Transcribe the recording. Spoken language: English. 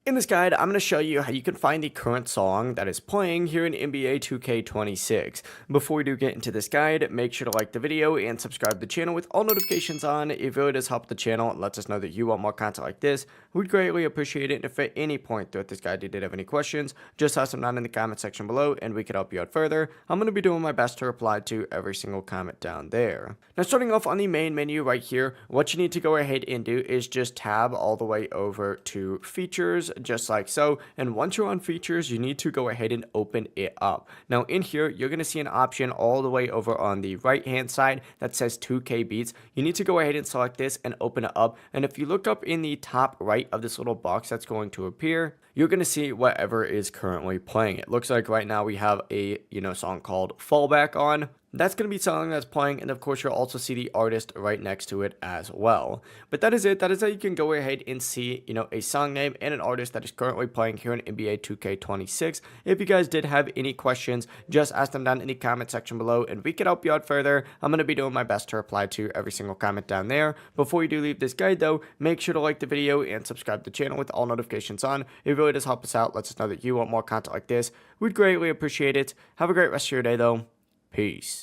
In this guide, I'm going to show you how you can find the current song that is playing here in NBA 2K26. Before we do get into this guide, make sure to like the video and subscribe to the channel with all notifications on. It really does help the channel and lets us know that you want more content like this. We'd greatly appreciate it. And if at any point throughout this guide you did have any questions, just ask them down in the comment section below and we could help you out further. I'm going to be doing my best to reply to every single comment down there. Now, starting off on the main menu right here, what you need to go ahead and do is just tab all the way over to features, just like so. And once you're on features, you need to go ahead and open it up. Now in here, you're going to see an option all the way over on the right hand side that says 2K beats. You need to go ahead and select this and open it up. And if you look up in the top right of this little box that's going to appear, you're going to see whatever is currently playing. It looks like right now we have a song called Fallback on. That's going to be something that's playing, and of course you'll also see the artist right next to it as well. But that is it. That is how you can go ahead and see, a song name and an artist that is currently playing here in NBA 2K26. If you guys did have any questions, just ask them down in the comment section below, and we can help you out further. I'm going to be doing my best to reply to every single comment down there. Before you do leave this guide, though, make sure to like the video and subscribe to the channel with all notifications on. It really does help us out. Lets us know that you want more content like this. We'd greatly appreciate it. Have a great rest of your day, though. Peace.